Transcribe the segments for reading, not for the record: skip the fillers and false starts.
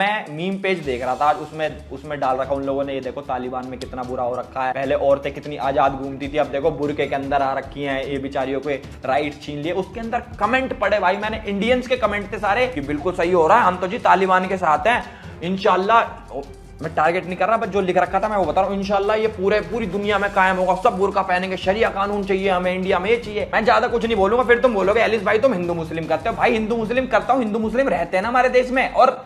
मैं meme page देख रहा था आज, उसमें डाल रखा उन लोगों ने, ये देखो तालिबान में कितना बुरा हो रखा है, पहले औरतें कितनी आजाद घूमती थी, अब देखो बुरके के अंदर आ रखी हैं, ये बेचारियों के राइट छीन लिए। उसके अंदर कमेंट पड़े भाई, मैंने इंडियंस के कमेंट थे सारे कि बिल्कुल सही हो रहा है, हम तो जी तालिबान के साथ हैं इंशाल्लाह। मैं टारगेट नहीं कर रहा, बस जो लिख रखा था मैं वो बता रहा हूँ। इंशाल्लाह ये पूरी दुनिया में कायम होगा, सब बुर्का पहनेंगे, शरिया कानून चाहिए हमें, इंडिया में ये चाहिए। मैं ज्यादा कुछ नहीं बोलूंगा, फिर तुम बोलोगे एलिस भाई तुम हिंदू मुस्लिम करते हो। भाई हिंदू मुस्लिम करता हूँ, हिंदू मुस्लिम रहते हैं ना हमारे देश में, और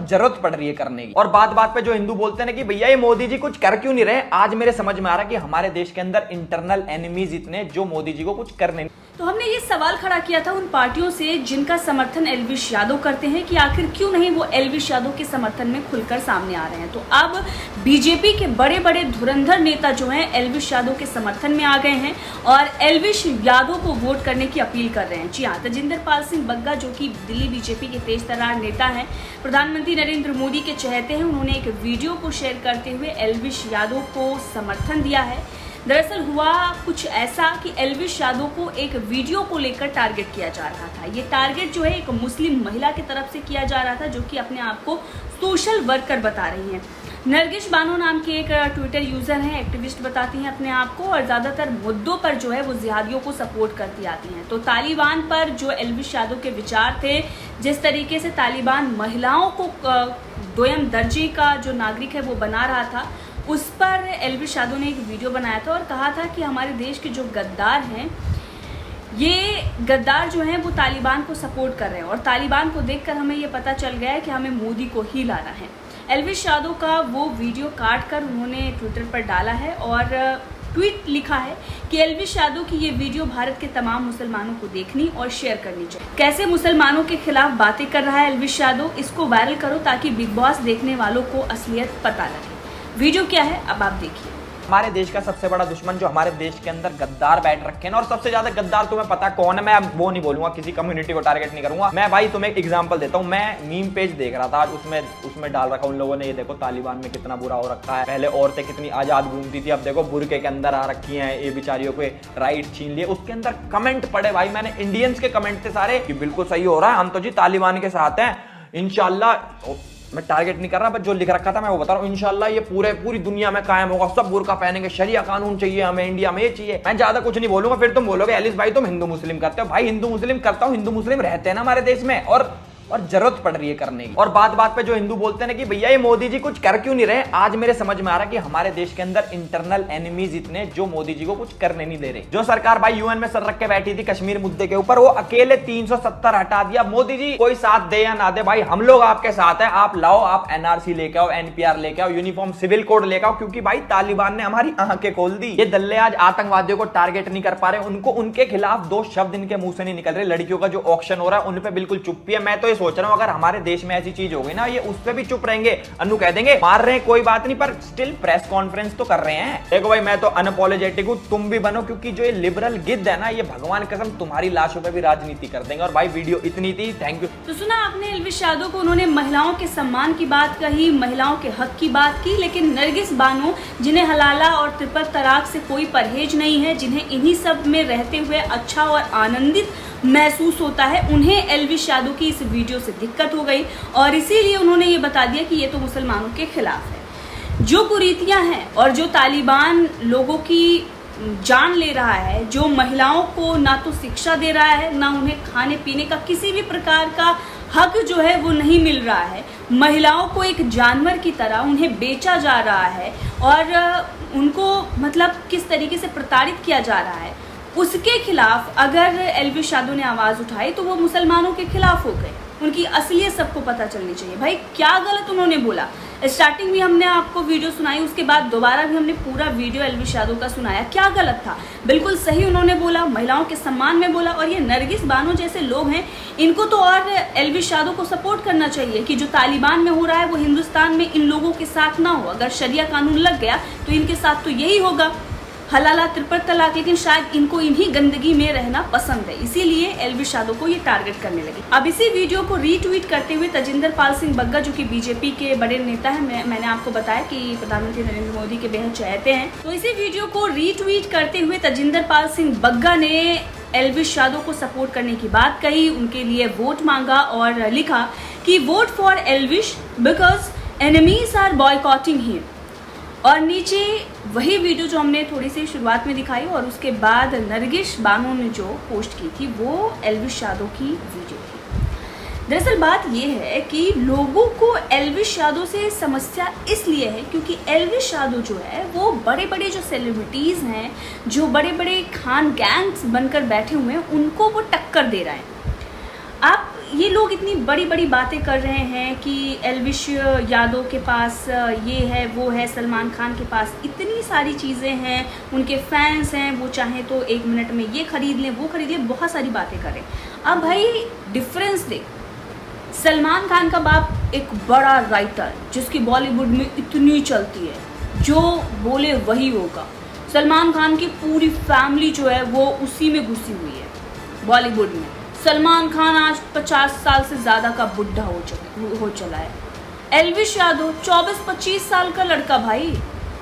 जरूरत पड़ रही है करने की। और बात पे जो हिंदू बोलते हैं ना कि भैया ये मोदी जी कुछ कर क्यों नहीं रहे, आज मेरे समझ में आ रहा है कि हमारे देश के अंदर इंटरनल एनिमीज इतने जो मोदी जी को कुछ कर नहीं। तो हमने ये सवाल खड़ा किया था उन पार्टियों से जिनका समर्थन एलविश यादव करते हैं कि आखिर क्यों नहीं वो एलविश यादव के समर्थन में खुलकर सामने आ रहे हैं। तो अब बीजेपी के बड़े बड़े धुरंधर नेता जो हैं एलविश यादव के समर्थन में आ गए हैं और एलविश यादव को वोट करने की अपील कर रहे हैं। जी हाँ, तजिंदर पाल सिंह बग्गा जो कि दिल्ली बीजेपी के तेज तर्रार नेता हैं, प्रधानमंत्री नरेंद्र मोदी के चहेते हैं, उन्होंने एक वीडियो को शेयर करते हुए एलविश यादव को समर्थन दिया है। दरअसल हुआ कुछ ऐसा कि एलविश यादव को एक वीडियो को लेकर टारगेट किया जा रहा था। ये टारगेट जो है एक मुस्लिम महिला की तरफ से किया जा रहा था जो कि अपने आप को सोशल वर्कर बता रही हैं। नरगिस बानो नाम की एक ट्विटर यूजर हैं, एक्टिविस्ट बताती हैं अपने आप को और ज़्यादातर मुद्दों पर जो है वो जिहादियों को सपोर्ट करती आती हैं। तो तालिबान पर जो एलविश यादव के विचार थे, जिस तरीके से तालिबान महिलाओं को दोयम दर्जे का जो नागरिक है वो बना रहा था, उस पर एलविश यादव ने एक वीडियो बनाया था और कहा था कि हमारे देश के जो गद्दार हैं, ये गद्दार जो हैं वो तालिबान को सपोर्ट कर रहे हैं और तालिबान को देखकर हमें ये पता चल गया है कि हमें मोदी को ही लाना है। एलविश यादव का वो वीडियो काट कर उन्होंने ट्विटर पर डाला है और ट्वीट लिखा है कि एलविश यादव की ये वीडियो भारत के तमाम मुसलमानों को देखनी और शेयर करनी चाहिए। कैसे मुसलमानों के खिलाफ बातें कर रहा है एलविश यादव, इसको वायरल करो ताकि बिग बॉस देखने वालों को असलियत पता लगे। वीडियो क्या है अब आप देखिए। हमारे देश का सबसे बड़ा दुश्मन जो हमारे देश के अंदर गद्दार बैठ रखे हैं, और सबसे ज्यादा गद्दार तुम्हें पता कौन है, मैं अब वो नहीं बोलूंगा, किसी कम्युनिटी को टारगेट नहीं करूंगा। मैं भाई तुम्हें एक एग्जांपल देता हूं। मैं मीम पेज देख रहा था आज, उसमें डाल रखा उन लोगों ने, ये देखो तालिबान में कितना बुरा हो रखा है, पहले औरतें कितनी आजाद घूमती थी, अब देखो बुरके के अंदर आ रखी हैं, ये बेचारियों के राइट छीन लिए। उसके अंदर कमेंट पड़े भाई, मैंने इंडियंस के कमेंट थे सारे कि बिल्कुल सही हो रहा है, हम तो जी तालिबान के साथ हैं इंशाल्लाह। मैं टारगेट नहीं कर रहा, बस जो लिख रखा था मैं वो बता रहा हूँ। इंशाल्लाह ये पूरी दुनिया में कायम होगा, सब बुर्का पहनेंगे, शरिया कानून चाहिए हमें, इंडिया में ये चाहिए। मैं ज्यादा कुछ नहीं बोलूंगा, फिर तुम बोलोगे एलिस भाई तुम हिंदू मुस्लिम करते हो। भाई हिंदू मुस्लिम करता हूँ, हिंदू मुस्लिम रहते हैं ना हमारे देश में, और जरूरत पड़ रही है करने की। और बात पे जो हिंदू बोलते हैं ना कि भैया ये मोदी जी कुछ कर क्यों नहीं रहे, आज मेरे समझ में आ रहा है कि हमारे देश के अंदर इंटरनल एनिमीज इतने जो मोदी जी को कुछ करने नहीं दे रहे। जो सरकार भाई यूएन में सर रख के बैठी थी कश्मीर मुद्दे के ऊपर, वो अकेले 370 हटा दिया। मोदी जी कोई साथ दे या ना दे, भाई हम लोग आपके साथ हैं, आप लाओ, आप एनआरसी लेके आओ, एनपीआर लेके आओ, यूनिफॉर्म सिविल कोड लेके आओ, क्योंकि भाई तालिबान ने हमारी आंखें खोल दी। ये दल्ले आज आतंकवादियों को टारगेट नहीं कर पा रहे, उनको उनके खिलाफ दो शब्द इनके मुंह से नहीं निकल रहे। लड़कियों का जो ऑक्शन हो रहा है उन पे बिल्कुल चुप्पी है। मैं तो ये सोच रहा हूँ अगर हमारे देश में ऐसी चीज हो गई ना, ये उस पे भी चुप रहेंगे। अन्नू कह देंगे मार रहे हैं कोई बात नहीं, पर स्टिल प्रेस कॉन्फ्रेंस तो कर रहे हैं। देखो भाई मैं तो अनअपोलोजेटिक हूं, तुम भी बनो, क्योंकि जो ये लिबरल गिद्ध है ना, ये भगवान कसम तुम्हारी लाशों पे भी राजनीति कर देंगे। और भाई वीडियो इतनी थी, थैंक यू। तो सुना आपने एलविश यादव को, उन्होंने महिलाओं के सम्मान की बात कही, महिलाओं के हक की बात की, लेकिन नरगिस बानो जिन्हें हलाला और ट्रिपल तलाक से कोई परहेज नहीं है, जिन्हें इन्हीं सब में रहते हुए अच्छा और आनंदित महसूस होता है, उन्हें एलविश यादव की इस वीडियो से दिक्कत हो गई और इसीलिए उन्होंने ये बता दिया कि ये तो मुसलमानों के खिलाफ है। जो कुरीतियां हैं और जो तालिबान लोगों की जान ले रहा है, जो महिलाओं को ना तो शिक्षा दे रहा है, ना उन्हें खाने पीने का किसी भी प्रकार का हक जो है वो नहीं मिल रहा है, महिलाओं को एक जानवर की तरह उन्हें बेचा जा रहा है और उनको मतलब किस तरीके से प्रताड़ित किया जा रहा है, उसके खिलाफ अगर एलविश यादव ने आवाज़ उठाई तो वो मुसलमानों के खिलाफ हो गए। उनकी असलियत सबको पता चलनी चाहिए। भाई क्या गलत उन्होंने बोला, स्टार्टिंग में हमने आपको वीडियो सुनाई, उसके बाद दोबारा भी हमने पूरा वीडियो एलविश यादव का सुनाया। क्या गलत था, बिल्कुल सही उन्होंने बोला, महिलाओं के सम्मान में बोला। और ये नरगिस बानो जैसे लोग हैं, इनको तो और एलविश यादव को सपोर्ट करना चाहिए कि जो तालिबान में हो रहा है वो हिंदुस्तान में इन लोगों के साथ ना हो। अगर शरिया कानून लग गया तो इनके साथ तो यही होगा, हलाला ट्रिपल तलाक, लेकिन शायद इनको इन्हीं गंदगी में रहना पसंद है, इसीलिए एलविश यादव को ये टारगेट करने लगे। अब इसी वीडियो को रीट्वीट करते हुए तजिंदर पाल सिंह बग्गा जो कि बीजेपी के बड़े नेता हैं, मैंने आपको बताया कि प्रधानमंत्री नरेंद्र मोदी के बेहद चाहते हैं, तो इसी वीडियो को रीट्वीट करते हुए तजिंदर पाल सिंह बग्गा ने एल्विश यादव को सपोर्ट करने की बात कही, उनके लिए वोट मांगा और लिखा कि vote for Elvish because enemies are boycotting him. और नीचे वही वीडियो जो हमने थोड़ी सी शुरुआत में दिखाई और उसके बाद नरगिस बानो ने जो पोस्ट की थी वो एल्विश यादव की वीडियो थी। दरअसल बात यह है कि लोगों को एल्विश यादव से समस्या इसलिए है क्योंकि एल्विश यादव जो है वो बड़े बड़े जो सेलिब्रिटीज़ हैं, जो बड़े बड़े खान गैंग्स बनकर बैठे हुए हैं, उनको वो टक्कर दे रहा है। आप ये लोग इतनी बड़ी बड़ी बातें कर रहे हैं कि एल्विश यादव के पास ये है वो है, सलमान खान के पास इतनी सारी चीज़ें हैं, उनके फैंस हैं, वो चाहें तो 1 मिनट में ये खरीद लें वो खरीद लें, बहुत सारी बातें करें। अब भाई डिफरेंस देख, सलमान खान का बाप एक बड़ा राइटर जिसकी बॉलीवुड में इतनी चलती है, जो बोले वही होगा। सलमान खान की पूरी फैमिली जो है वो उसी में घुसी हुई है बॉलीवुड में। सलमान खान आज 50 साल से ज़्यादा का बुढ़ा हो चला है। एल्विश यादव 24-25 साल का लड़का भाई,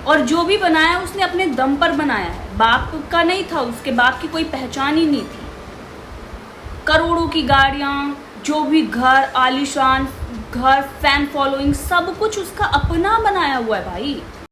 और जो भी बनाया उसने अपने दम पर बनाया है, बाप का नहीं था, उसके बाप की कोई पहचान ही नहीं थी। करोड़ों की गाड़ियाँ, जो भी घर, आलीशान घर, फैन फॉलोइंग, सब कुछ उसका अपना बनाया हुआ है भाई।